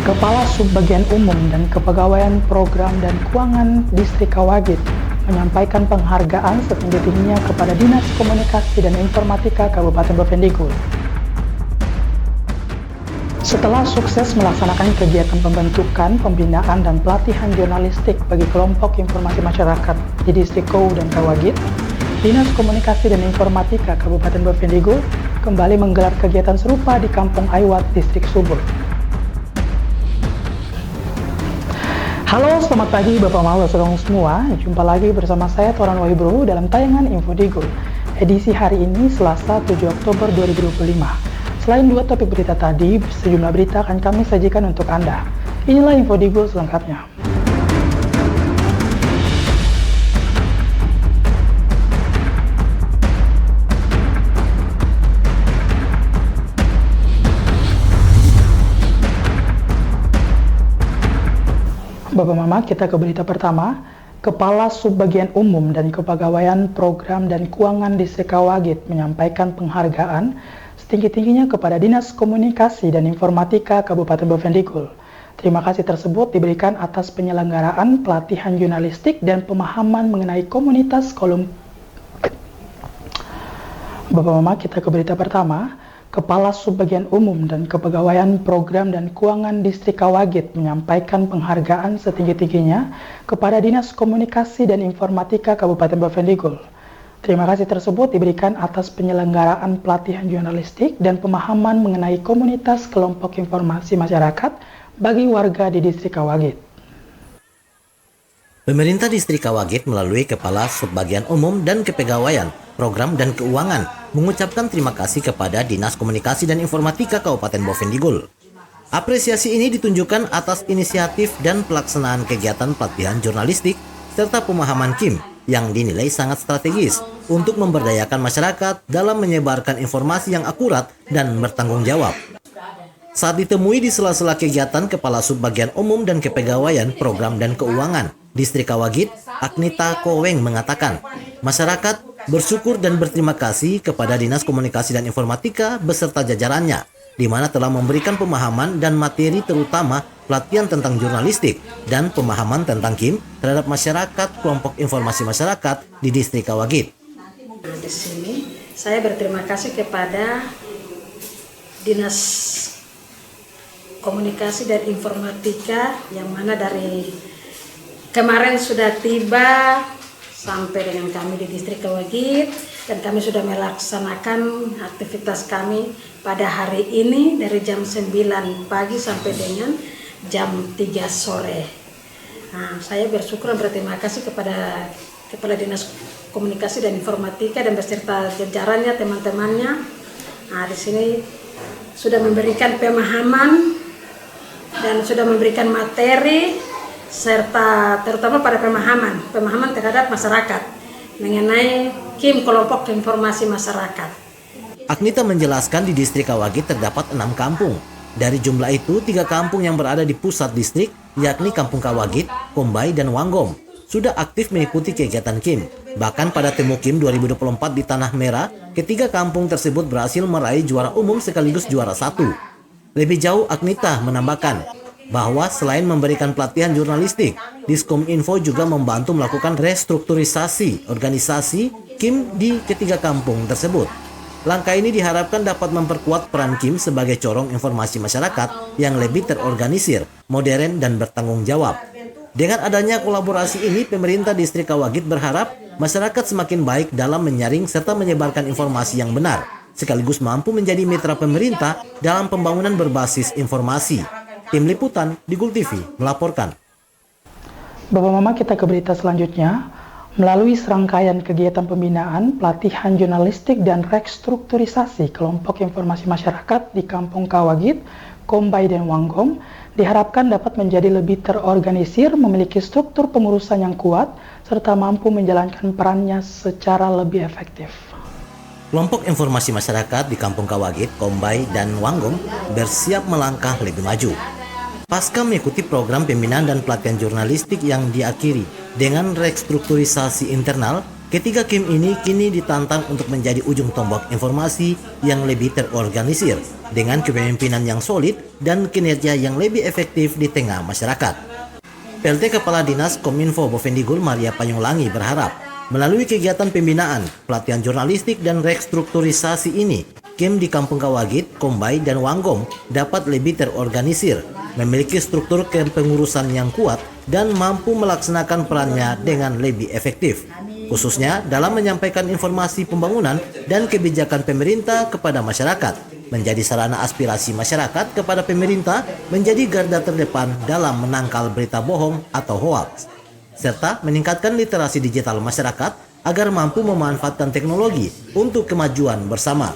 Kepala Subbagian Umum dan Kepegawaian Program dan Keuangan Distrik Kawagit menyampaikan penghargaan setinggi-tingginya kepada Dinas Komunikasi dan Informatika Kabupaten Bovendigul. Setelah sukses melaksanakan kegiatan pembentukan, pembinaan, dan pelatihan jurnalistik bagi kelompok informasi masyarakat di Distrik Kou dan Kawagit, Dinas Komunikasi dan Informatika Kabupaten Bovendigul kembali menggelar kegiatan serupa di Kampung Aiwat, Distrik Subur. Halo, selamat pagi Bapak Mama Saudara semua. Jumpa lagi bersama saya Toran Wahibro dalam tayangan Info Digul. Edisi hari ini Selasa 7 Oktober 2025. Selain dua topik berita tadi, sejumlah berita akan kami sajikan untuk Anda. Inilah Info Digul selengkapnya. Bapak Mama, kita ke berita pertama. Kepala Subbagian Umum dan Kepegawaian Program dan Keuangan Distrik Kawagit menyampaikan penghargaan setinggi-tingginya kepada Dinas Komunikasi dan Informatika Kabupaten Bovendigul. Terima kasih tersebut diberikan atas penyelenggaraan pelatihan jurnalistik dan pemahaman mengenai komunitas kolom. Bapak Mama, kita ke berita pertama. Kepala Subbagian Umum dan Kepegawaian Program dan Keuangan Distrik Kawagit menyampaikan penghargaan setinggi-tingginya kepada Dinas Komunikasi dan Informatika Kabupaten Bovendigul. Terima kasih tersebut diberikan atas penyelenggaraan pelatihan jurnalistik dan pemahaman mengenai komunitas kelompok informasi masyarakat bagi warga di Distrik Kawagit. Pemerintah Distrik Kawagit melalui Kepala Subbagian Umum dan Kepegawaian Program dan Keuangan mengucapkan terima kasih kepada Dinas Komunikasi dan Informatika Kabupaten Bovendigul. Apresiasi ini ditunjukkan atas inisiatif dan pelaksanaan kegiatan pelatihan jurnalistik serta pemahaman KIM yang dinilai sangat strategis untuk memberdayakan masyarakat dalam menyebarkan informasi yang akurat dan bertanggung jawab. Saat ditemui di sela-sela kegiatan Kepala Subbagian Umum dan Kepegawaian Program dan Keuangan Distrik Kawagit, Agnita Koweng mengatakan, masyarakat bersyukur dan berterima kasih kepada Dinas Komunikasi dan Informatika beserta jajarannya, di mana telah memberikan pemahaman dan materi terutama pelatihan tentang jurnalistik dan pemahaman tentang KIM terhadap masyarakat kelompok informasi masyarakat di Distrik Kawagit. Di sini saya berterima kasih kepada Dinas Komunikasi dan Informatika yang mana dari kemarin sudah tiba sampai dengan kami di Distrik Kawagit dan kami sudah melaksanakan aktivitas kami pada hari ini dari jam 9 pagi sampai dengan jam 3 sore. Nah, saya bersyukur dan berterima kasih kepada Kepala Dinas Komunikasi dan Informatika dan beserta jajarannya, teman-temannya. Nah, di sini sudah memberikan pemahaman dan sudah memberikan materi serta terutama pada pemahaman terhadap masyarakat mengenai KIM kelompok informasi masyarakat. Agnita menjelaskan di Distrik Kawagit terdapat 6 kampung. Dari jumlah itu, 3 kampung yang berada di pusat distrik, yakni Kampung Kawagit, Kombai, dan Wanggom, sudah aktif mengikuti kegiatan KIM. Bahkan pada Temu KIM 2024 di Tanah Merah, ketiga kampung tersebut berhasil meraih juara umum sekaligus juara 1. Lebih jauh, Agnita menambahkan bahwa selain memberikan pelatihan jurnalistik, Diskominfo juga membantu melakukan restrukturisasi organisasi KIM di ketiga kampung tersebut. Langkah ini diharapkan dapat memperkuat peran KIM sebagai corong informasi masyarakat yang lebih terorganisir, modern, dan bertanggung jawab. Dengan adanya kolaborasi ini, pemerintah Distrik Kawagit berharap masyarakat semakin baik dalam menyaring serta menyebarkan informasi yang benar, sekaligus mampu menjadi mitra pemerintah dalam pembangunan berbasis informasi. Tim Liputan Digul TV melaporkan. Bapak Mama, kita ke berita selanjutnya. Melalui serangkaian kegiatan pembinaan, pelatihan jurnalistik dan restrukturisasi kelompok informasi masyarakat di Kampung Kawagit, Kombai, dan Wanggom, diharapkan dapat menjadi lebih terorganisir, memiliki struktur pengurusan yang kuat, serta mampu menjalankan perannya secara lebih efektif. Kelompok informasi masyarakat di Kampung Kawagit, Kombai, dan Wanggom bersiap melangkah lebih maju. Pasca mengikuti program pembinaan dan pelatihan jurnalistik yang diakhiri dengan restrukturisasi internal, ketiga KIM ini kini ditantang untuk menjadi ujung tombak informasi yang lebih terorganisir dengan kepemimpinan yang solid dan kinerja yang lebih efektif di tengah masyarakat. PLT Kepala Dinas Kominfo Bovendigul Maria Panyulangi berharap melalui kegiatan pembinaan, pelatihan jurnalistik dan restrukturisasi ini, Kim di Kampung Kawagit, Kombay, dan Wanggom dapat lebih terorganisir, memiliki struktur kepengurusan yang kuat, dan mampu melaksanakan perannya dengan lebih efektif, khususnya dalam menyampaikan informasi pembangunan dan kebijakan pemerintah kepada masyarakat, menjadi sarana aspirasi masyarakat kepada pemerintah, menjadi garda terdepan dalam menangkal berita bohong atau hoaks, serta meningkatkan literasi digital masyarakat agar mampu memanfaatkan teknologi untuk kemajuan bersama.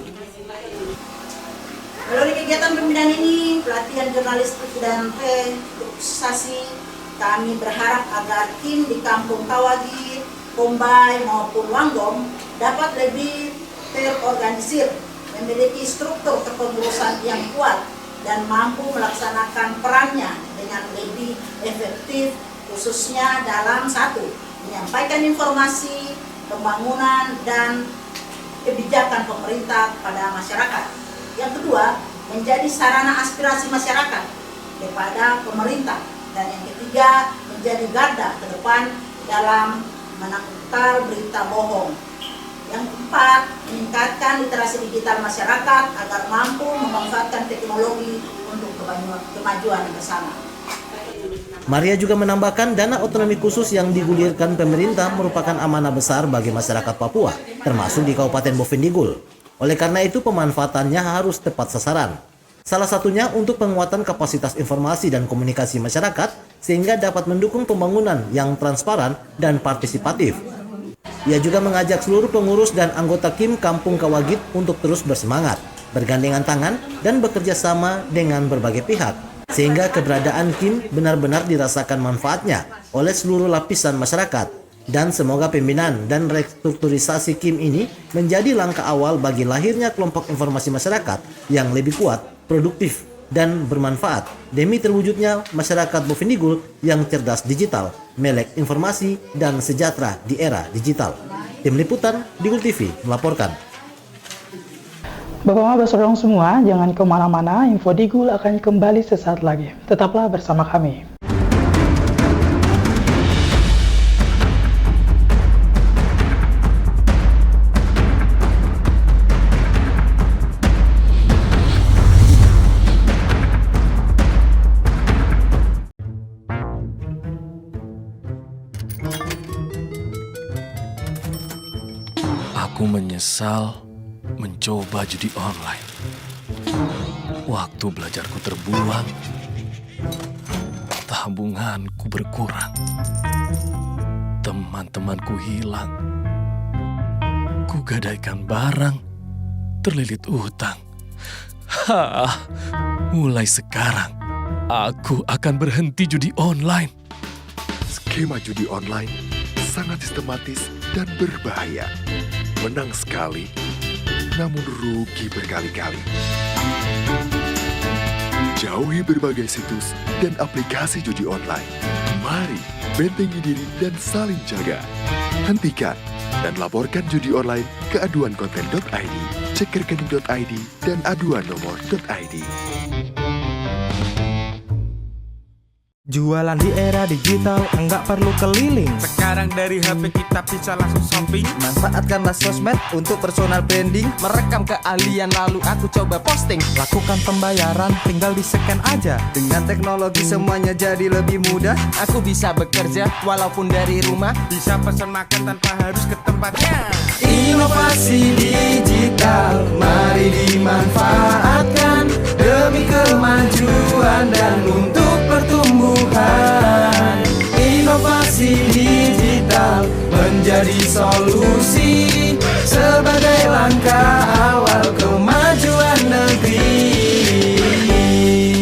Melalui kegiatan pembinaan ini, pelatihan jurnalistik dan restrukturisasi, kami berharap agar tim di Kampung Kawagit, Kombay maupun Wanggom dapat lebih terorganisir, memiliki struktur kepengurusan yang kuat, dan mampu melaksanakan perannya dengan lebih efektif, khususnya dalam satu, menyampaikan informasi, pembangunan, dan kebijakan pemerintah pada masyarakat. Yang kedua, menjadi sarana aspirasi masyarakat kepada pemerintah. Dan yang ketiga, menjadi garda terdepan dalam menangkal berita bohong. Yang keempat, meningkatkan literasi digital masyarakat agar mampu memanfaatkan teknologi untuk kemajuan bersama. Maria juga menambahkan dana otonomi khusus yang digulirkan pemerintah merupakan amanah besar bagi masyarakat Papua, termasuk di Kabupaten Bovendigul. Oleh karena itu pemanfaatannya harus tepat sasaran. Salah satunya untuk penguatan kapasitas informasi dan komunikasi masyarakat sehingga dapat mendukung pembangunan yang transparan dan partisipatif. Ia juga mengajak seluruh pengurus dan anggota Kim Kampung Kawagit untuk terus bersemangat, bergandengan tangan, dan bekerja sama dengan berbagai pihak, sehingga keberadaan Kim benar-benar dirasakan manfaatnya oleh seluruh lapisan masyarakat. Dan semoga pembinaan dan restrukturisasi Kim ini menjadi langkah awal bagi lahirnya kelompok informasi masyarakat yang lebih kuat, produktif, dan bermanfaat demi terwujudnya masyarakat Bovendigul yang cerdas digital, melek informasi, dan sejahtera di era digital. Tim Liputan Digul TV melaporkan. Bapak-bapak saudara semua, jangan kemana-mana, Info Digul akan kembali sesaat lagi. Tetaplah bersama kami. Aku menyesal mencoba judi online. Waktu belajarku terbuang, tabunganku berkurang, teman-temanku hilang, kugadaikan barang, terlilit utang. Mulai sekarang, aku akan berhenti judi online. Skema judi online sangat sistematis dan berbahaya. Menang sekali, namun rugi berkali-kali. Jauhi berbagai situs dan aplikasi judi online. Mari bentengi diri dan saling jaga. Hentikan dan laporkan judi online ke aduankonten.id, cekrekening.id, dan aduannomor.id. Jualan di era digital, enggak perlu keliling. Sekarang dari HP kita bisa langsung shopping. Manfaatkanlah sosmed untuk personal branding. Merekam keahlian lalu aku coba posting. Lakukan pembayaran, tinggal di-scan aja. Dengan teknologi semuanya jadi lebih mudah. Aku bisa bekerja walaupun dari rumah. Bisa pesan makan tanpa harus ke tempatnya. Inovasi digital, mari dimanfaatkan demi kemajuan dan untuk pertumbuhan. Inovasi digital menjadi solusi sebagai langkah awal kemajuan negeri.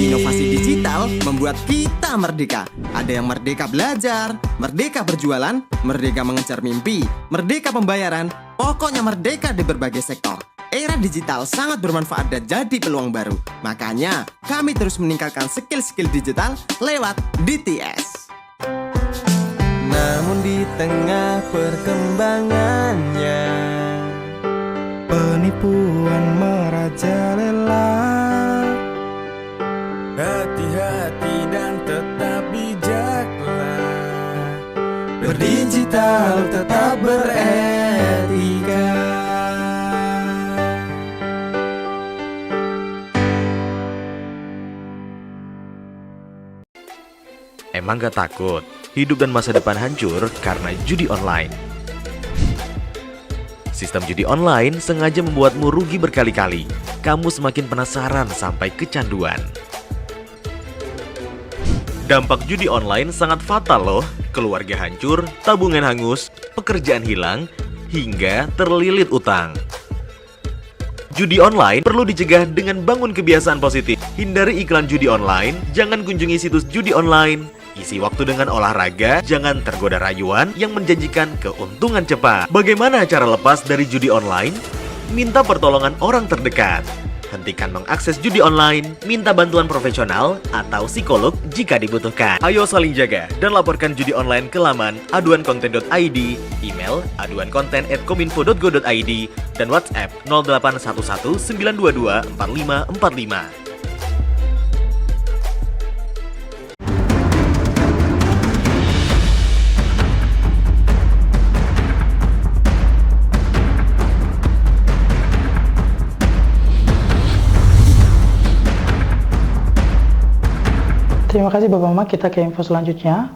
Inovasi digital membuat kita merdeka. Ada yang merdeka belajar, merdeka berjualan, merdeka mengejar mimpi, merdeka pembayaran, pokoknya merdeka di berbagai sektor. Era digital sangat bermanfaat dan jadi peluang baru. Makanya, kami terus meningkatkan skill-skill digital lewat DTS. Namun di tengah perkembangannya, penipuan merajalela. hati-hati dan tetap bijaklah. Berdigital tetap beretika. Emang gak takut hidup dan masa depan hancur karena judi online? Sistem judi online sengaja membuatmu rugi berkali-kali. Kamu semakin penasaran sampai kecanduan. Dampak judi online sangat fatal loh. Keluarga hancur, tabungan hangus, pekerjaan hilang, hingga terlilit utang. Judi online perlu dicegah dengan bangun kebiasaan positif. Hindari iklan judi online, jangan kunjungi situs judi online. Isi waktu dengan olahraga, jangan tergoda rayuan yang menjanjikan keuntungan cepat. Bagaimana cara lepas dari judi online? Minta pertolongan orang terdekat. Hentikan mengakses judi online, minta bantuan profesional atau psikolog jika dibutuhkan. Ayo saling jaga dan laporkan judi online ke laman aduankonten.id, email aduankonten@kominfo.go.id, dan WhatsApp 0811 922 4545. Terima kasih Bapak Mama, kita ke info selanjutnya.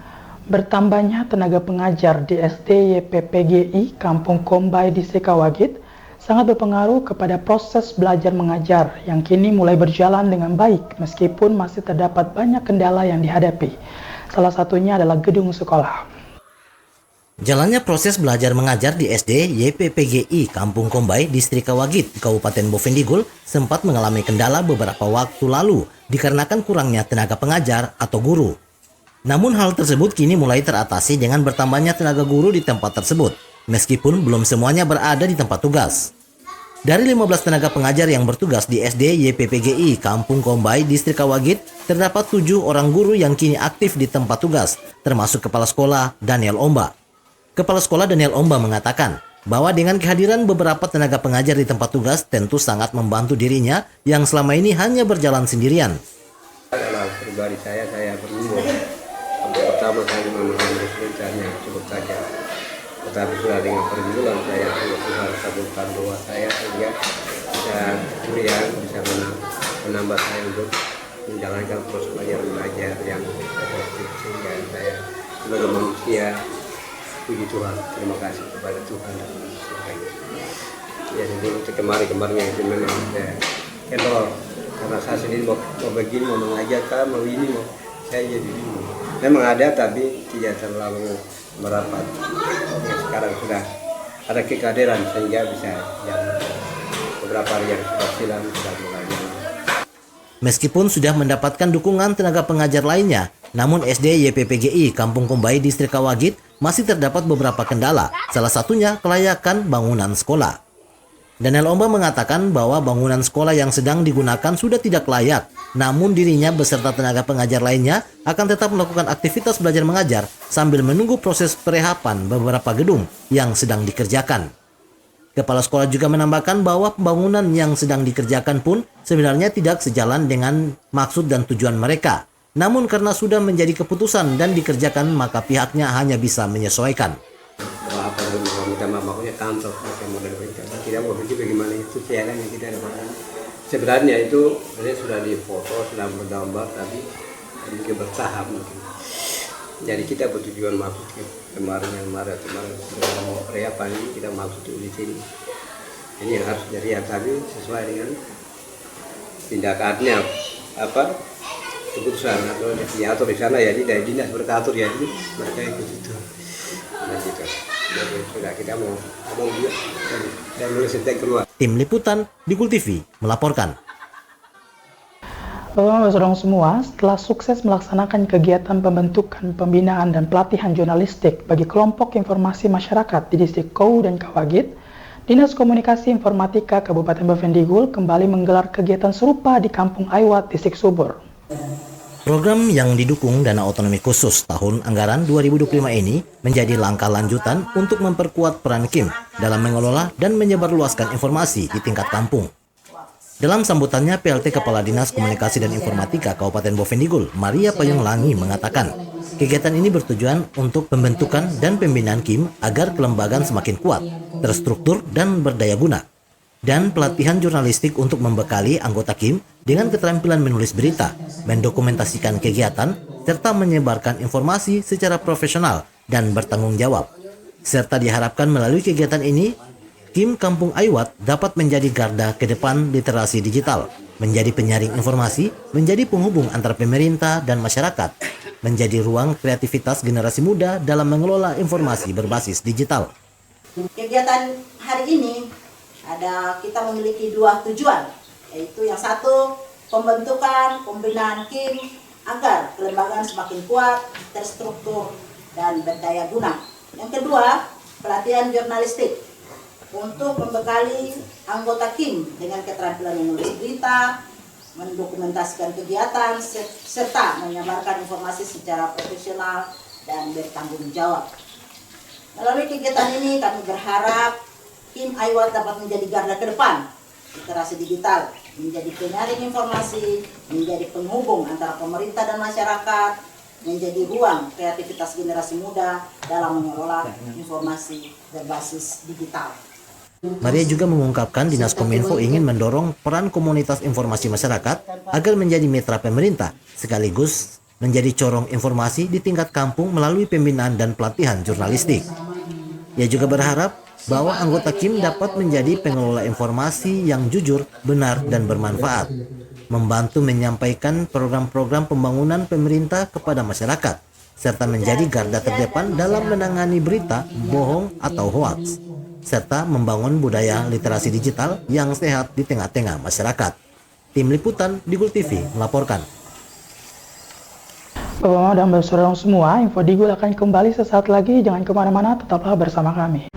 Bertambahnya tenaga pengajar di SD YPPGI Kampung Kombay Distrik Kawagit sangat berpengaruh kepada proses belajar mengajar yang kini mulai berjalan dengan baik meskipun masih terdapat banyak kendala yang dihadapi. Salah satunya adalah gedung sekolah. Jalannya proses belajar mengajar di SD YPPGI Kampung Kombay Distrik Kawagit, Kabupaten Bovendigul sempat mengalami kendala beberapa waktu lalu dikarenakan kurangnya tenaga pengajar atau guru. Namun hal tersebut kini mulai teratasi dengan bertambahnya tenaga guru di tempat tersebut, meskipun belum semuanya berada di tempat tugas. Dari 15 tenaga pengajar yang bertugas di SD YPPGI Kampung Kombay Distrik Kawagit, terdapat 7 orang guru yang kini aktif di tempat tugas, termasuk Kepala Sekolah Daniel Omba. Kepala Sekolah Daniel Omba mengatakan bahwa dengan kehadiran beberapa tenaga pengajar di tempat tugas tentu sangat membantu dirinya yang selama ini hanya berjalan sendirian. Kalau pribadi saya berumur. Untuk pertama kali memahami rencana cukup saja. Tetapi sudah dengan pergumulan saya Tuhan kabulkan doa saya sehingga bisa kuliah, bisa menambah saya untuk menjalankan proses belajar yang efektif sehingga saya sebagai manusia puji Tuhan, terima kasih kepada Tuhan dan manusia. Ya, jadi untuk kemarin-kemarinnya itu memang kalau karena saya sendiri mau begini, mau mengajarkan, mau ini, mau saya jadi bingung. Memang ada tapi tidak terlalu merapat. Ya, sekarang sudah ada kekadiran sehingga bisa jalan. Beberapa hari yang sudah silam sudah mulai. Meskipun sudah mendapatkan dukungan tenaga pengajar lainnya, namun SD YPPGI Kampung Kombay Distrik Kawagit masih terdapat beberapa kendala, salah satunya kelayakan bangunan sekolah. Daniel Omba mengatakan bahwa bangunan sekolah yang sedang digunakan sudah tidak layak, namun dirinya beserta tenaga pengajar lainnya akan tetap melakukan aktivitas belajar mengajar sambil menunggu proses perehapan beberapa gedung yang sedang dikerjakan. Kepala sekolah juga menambahkan bahwa pembangunan yang sedang dikerjakan pun sebenarnya tidak sejalan dengan maksud dan tujuan mereka. Namun karena sudah menjadi keputusan dan dikerjakan, maka pihaknya hanya bisa menyesuaikan. Apa yang kita maksudnya kantor pakai model kita tidak mau begitu bagaimana itu siaran yang kita dapatkan. Sebenarnya itu sudah difoto, sudah bergambar, tapi mungkin bertahap mungkin. Jadi kita bertujuan maksud kemarin mau reapan ini kita maksud di sini. Ini yang harus dilihat tadi sesuai dengan tindakannya apa keputusan atau diatur di sana ya, dari dinas berkatur ya, jadi mereka ikut itu. Nah, gitu. Jadi sudah kita mau ngomong juga dan nulis keluar. Tim Liputan Digul TV melaporkan. Bapak-Bapak saudara semua, setelah sukses melaksanakan kegiatan pembentukan, pembinaan, dan pelatihan jurnalistik bagi kelompok informasi masyarakat di Distrik Kou dan Kawagit, Dinas Komunikasi Informatika Kabupaten Bovendigul kembali menggelar kegiatan serupa di Kampung Aiwat, Distrik Subur. Program yang didukung dana otonomi khusus tahun anggaran 2025 ini menjadi langkah lanjutan untuk memperkuat peran KIM dalam mengelola dan menyebarluaskan informasi di tingkat kampung. Dalam sambutannya, PLT Kepala Dinas Komunikasi dan Informatika Kabupaten Bovendigul, Maria Payung Langi mengatakan, kegiatan ini bertujuan untuk pembentukan dan pembinaan KIM agar kelembagaan semakin kuat, terstruktur, dan berdaya guna. Dan pelatihan jurnalistik untuk membekali anggota KIM dengan keterampilan menulis berita, mendokumentasikan kegiatan, serta menyebarkan informasi secara profesional dan bertanggung jawab. Serta diharapkan melalui kegiatan ini, KIM Kampung Aiwat dapat menjadi garda ke depan literasi digital, menjadi penyaring informasi, menjadi penghubung antara pemerintah dan masyarakat, menjadi ruang kreativitas generasi muda dalam mengelola informasi berbasis digital. Kegiatan hari ini kita memiliki 2 tujuan, yaitu yang satu, pembentukan pembinaan KIM agar kelembagaan semakin kuat, terstruktur, dan berdaya guna. Yang kedua, pelatihan jurnalistik untuk membekali anggota KIM dengan keterampilan menulis berita, mendokumentasikan kegiatan, serta menyebarkan informasi secara profesional dan bertanggung jawab. Melalui kegiatan ini kami berharap KIM Aiwat dapat menjadi garda ke depan literasi digital, menjadi penyaring informasi, menjadi penghubung antara pemerintah dan masyarakat, menjadi ruang kreativitas generasi muda dalam mengelola informasi berbasis digital. Maria juga mengungkapkan Dinas Kominfo ingin mendorong peran komunitas informasi masyarakat agar menjadi mitra pemerintah, sekaligus menjadi corong informasi di tingkat kampung melalui pembinaan dan pelatihan jurnalistik. Ia juga berharap bahwa anggota KIM dapat menjadi pengelola informasi yang jujur, benar, dan bermanfaat, membantu menyampaikan program-program pembangunan pemerintah kepada masyarakat, serta menjadi garda terdepan dalam menangani berita, bohong, atau hoaks, serta membangun budaya literasi digital yang sehat di tengah-tengah masyarakat. Tim Liputan Digul TV melaporkan. Bapak dan saudara semua, Info Digul akan kembali sesaat lagi. Jangan kemana-mana, tetaplah bersama kami.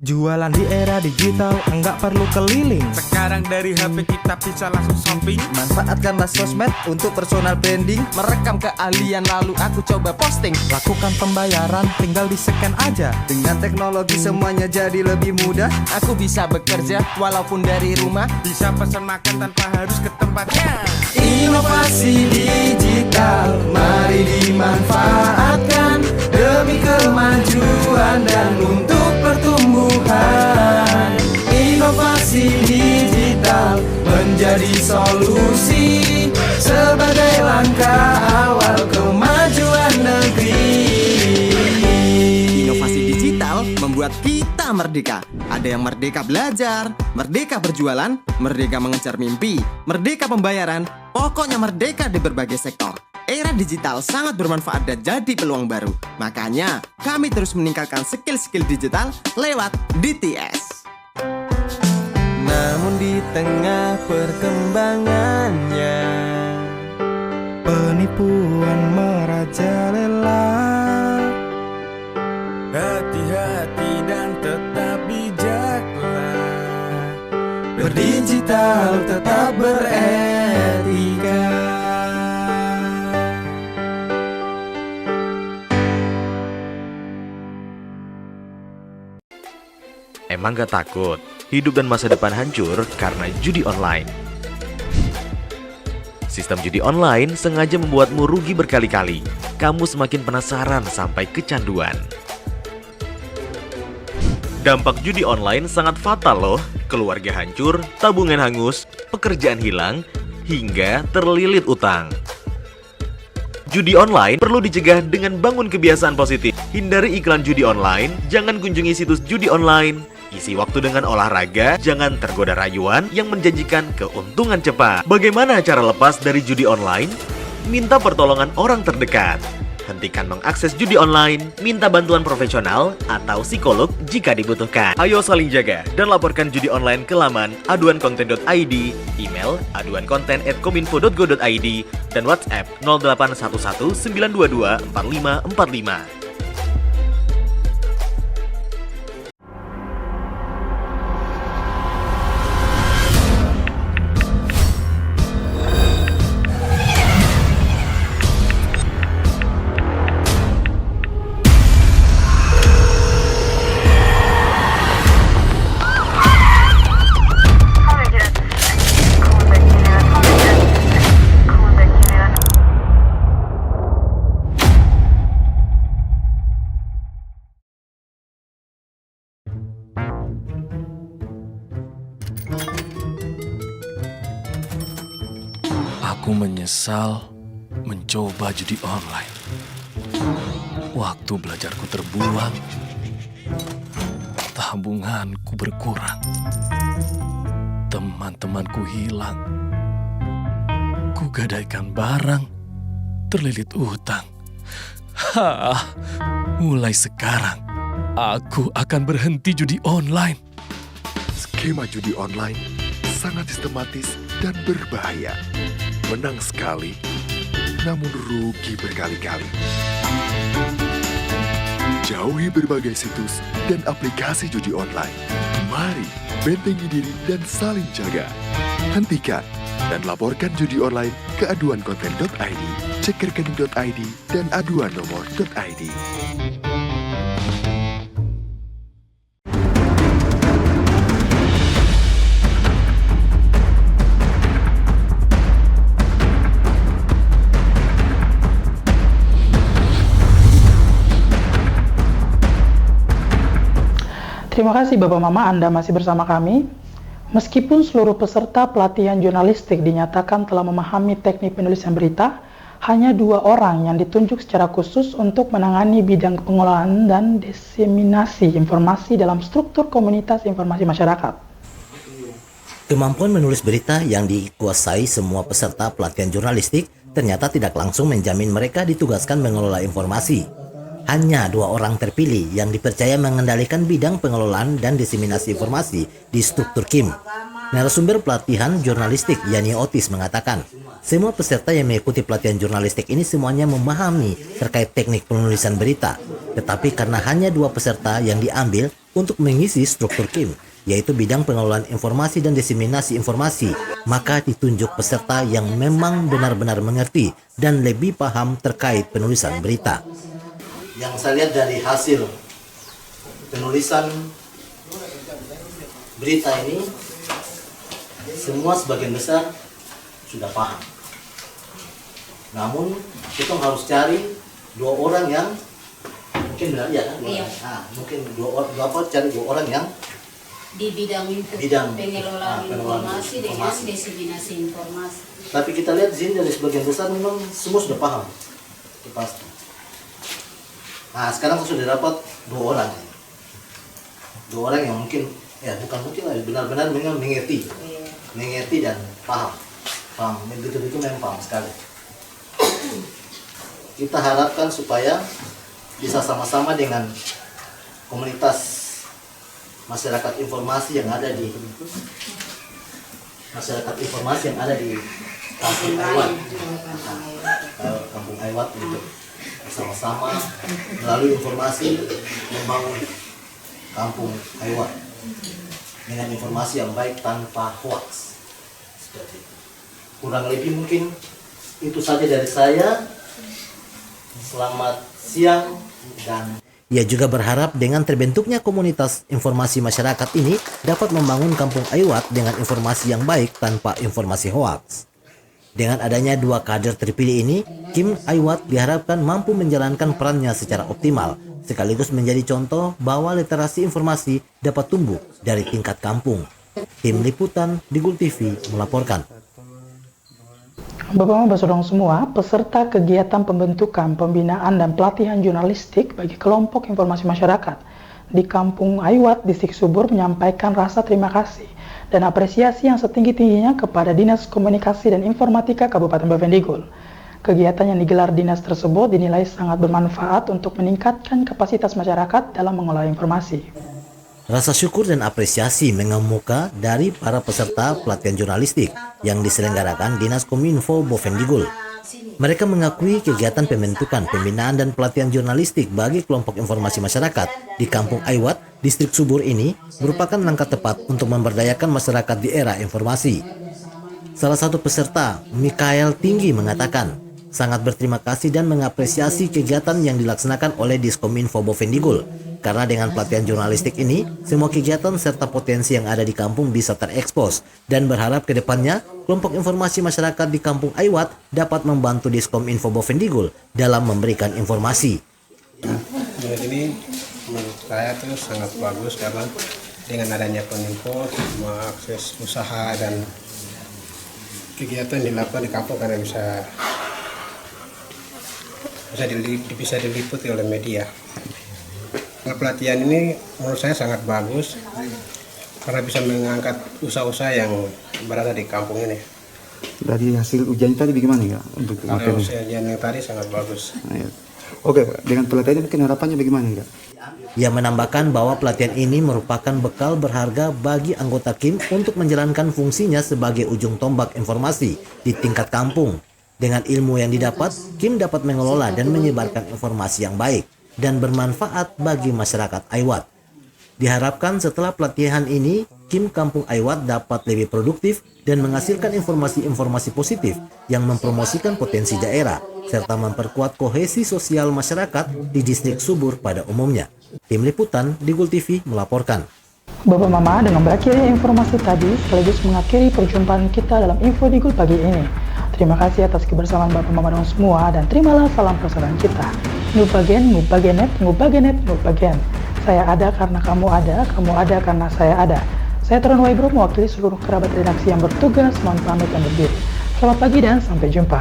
Jualan di era digital, enggak perlu keliling. Sekarang dari HP kita bisa langsung shopping. Manfaatkanlah sosmed untuk personal branding. Merekam keahlian lalu aku coba posting. Lakukan pembayaran, tinggal di-scan aja. Dengan teknologi semuanya jadi lebih mudah. Aku bisa bekerja walaupun dari rumah. Bisa pesan makan tanpa harus ke tempatnya. Inovasi digital, mari dimanfaatkan demi kemajuan dan untuk pertumbuhan. Inovasi digital menjadi solusi sebagai langkah awal kemajuan negeri. Inovasi digital membuat kita merdeka. Ada yang merdeka belajar, merdeka berjualan, merdeka mengejar mimpi, merdeka pembayaran, pokoknya merdeka di berbagai sektor. Era digital sangat bermanfaat dan jadi peluang baru. Makanya, kami terus meningkatkan skill-skill digital lewat DTS. Namun di tengah perkembangannya, penipuan merajalela. Hati-hati dan tetap bijaklah. Berdigital tetap beretika. Emang gak takut hidup dan masa depan hancur karena judi online? Sistem judi online sengaja membuatmu rugi berkali-kali. Kamu semakin penasaran sampai kecanduan. Dampak judi online sangat fatal loh. Keluarga hancur, tabungan hangus, pekerjaan hilang, hingga terlilit utang. Judi online perlu dicegah dengan bangun kebiasaan positif. Hindari iklan judi online, jangan kunjungi situs judi online. Isi waktu dengan olahraga, jangan tergoda rayuan yang menjanjikan keuntungan cepat. Bagaimana cara lepas dari judi online? Minta pertolongan orang terdekat. Hentikan mengakses judi online, minta bantuan profesional atau psikolog jika dibutuhkan. Ayo saling jaga dan laporkan judi online ke laman aduankonten.id, email aduankonten@kominfo.go.id, dan WhatsApp 0811 922 4545. menyesal mencoba judi online. Waktu belajarku terbuang, tabunganku berkurang, teman-temanku hilang, kugadaikan barang, terlilit utang. Mulai sekarang, aku akan berhenti judi online. Skema judi online sangat sistematis dan berbahaya. Menang sekali, namun rugi berkali-kali. Jauhi berbagai situs dan aplikasi judi online. Mari bentengi diri dan saling jaga. Hentikan dan laporkan judi online ke aduankonten.id, cekerkening.id, dan aduannomor.id. Terima kasih Bapak Mama, Anda masih bersama kami. Meskipun seluruh peserta pelatihan jurnalistik dinyatakan telah memahami teknik penulisan berita, hanya 2 orang yang ditunjuk secara khusus untuk menangani bidang pengelolaan dan diseminasi informasi dalam struktur komunitas informasi masyarakat. Kemampuan menulis berita yang dikuasai semua peserta pelatihan jurnalistik ternyata tidak langsung menjamin mereka ditugaskan mengelola informasi. Hanya 2 orang terpilih yang dipercaya mengendalikan bidang pengelolaan dan diseminasi informasi di struktur KIM. Narasumber pelatihan jurnalistik Yani Otis mengatakan, semua peserta yang mengikuti pelatihan jurnalistik ini semuanya memahami terkait teknik penulisan berita. Tetapi karena hanya 2 peserta yang diambil untuk mengisi struktur KIM, yaitu bidang pengelolaan informasi dan diseminasi informasi, maka ditunjuk peserta yang memang benar-benar mengerti dan lebih paham terkait penulisan berita. Yang saya lihat dari hasil penulisan berita ini, semua sebagian besar sudah paham. Namun kita harus cari 2 orang yang mungkin benar ya kan? Iya. Mungkin cari 2 orang yang di bidang pengelolaan informasi dengan diseminasi informasi. Tapi kita lihat di sini dari sebagian besar memang semua sudah paham. Itu pasti. Nah, sekarang sudah dapat 2 orang. 2 orang yang mungkin, ya bukan mungkin lah, benar-benar mengerti. Mengerti dan paham. Paham, betul-betul memang paham sekali. Kita harapkan supaya bisa sama-sama dengan komunitas masyarakat informasi yang ada di Kampung Aiwat. Kampung Aiwat itu bersama-sama melalui informasi membangun Kampung Aiwat dengan informasi yang baik tanpa hoax. Seperti itu. Kurang lebih mungkin itu saja dari saya. Selamat siang. Dan ia juga berharap dengan terbentuknya komunitas informasi masyarakat ini dapat membangun Kampung Aiwat dengan informasi yang baik tanpa informasi hoax. Dengan adanya 2 kader terpilih ini, Kim Aiwat diharapkan mampu menjalankan perannya secara optimal, sekaligus menjadi contoh bahwa literasi informasi dapat tumbuh dari tingkat kampung. Tim Liputan Digul TV melaporkan. Bapak-Bapak Saudara semua, peserta kegiatan pembentukan, pembinaan, dan pelatihan jurnalistik bagi kelompok informasi masyarakat di Kampung Aiwat, Distrik Subur menyampaikan rasa terima kasih dan apresiasi yang setinggi-tingginya kepada Dinas Komunikasi dan Informatika Kabupaten Bovendigul. Kegiatan yang digelar dinas tersebut dinilai sangat bermanfaat untuk meningkatkan kapasitas masyarakat dalam mengolah informasi. Rasa syukur dan apresiasi mengemuka dari para peserta pelatihan jurnalistik yang diselenggarakan Dinas Kominfo Bovendigul. Mereka mengakui kegiatan pembentukan, pembinaan, dan pelatihan jurnalistik bagi kelompok informasi masyarakat di Kampung Aiwat, Distrik Subur ini merupakan langkah tepat untuk memberdayakan masyarakat di era informasi. Salah satu peserta, Mikael Tinggi, mengatakan sangat berterima kasih dan mengapresiasi kegiatan yang dilaksanakan oleh Diskominfo Bovendigul. Karena dengan pelatihan jurnalistik ini, semua kegiatan serta potensi yang ada di kampung bisa terekspos dan berharap ke depannya kelompok informasi masyarakat di Kampung Aiwat dapat membantu Diskominfo Bovendigul dalam memberikan informasi. Ini menurut saya itu sangat bagus karena dengan adanya Kominfo semua akses usaha dan kegiatan dilakukan di kampung karena bisa diliputi oleh media. Pelatihan ini menurut saya sangat bagus karena bisa mengangkat usaha-usaha yang berada di kampung ini. Dari hasil ujian tadi bagaimana ya untuk Kalau ujian yang tadi sangat bagus. Oke, dengan pelatihan ini mungkin harapannya bagaimana enggak? Ia menambahkan bahwa pelatihan ini merupakan bekal berharga bagi anggota KIM untuk menjalankan fungsinya sebagai ujung tombak informasi di tingkat kampung. Dengan ilmu yang didapat, KIM dapat mengelola dan menyebarkan informasi yang baik dan bermanfaat bagi masyarakat Aiwat. Diharapkan setelah pelatihan ini, KIM Kampung Aiwat dapat lebih produktif dan menghasilkan informasi-informasi positif yang mempromosikan potensi daerah, serta memperkuat kohesi sosial masyarakat di distrik Subur pada umumnya. Tim Liputan Digul TV melaporkan. Bapak Mama, dengan berakhirnya informasi tadi, sekaligus mengakhiri perjumpaan kita dalam Info Digul pagi ini. Terima kasih atas kebersamaan Bapak Mama dan semua, dan terimalah salam persaudaraan kita. Ngubagen, ngubagenet, ngubagenet, ngubagen. Saya ada karena kamu ada karena saya ada. Saya Turan Waibro mewakili seluruh kerabat redaksi yang bertugas, mohon pamit undur diri. Selamat pagi dan sampai jumpa.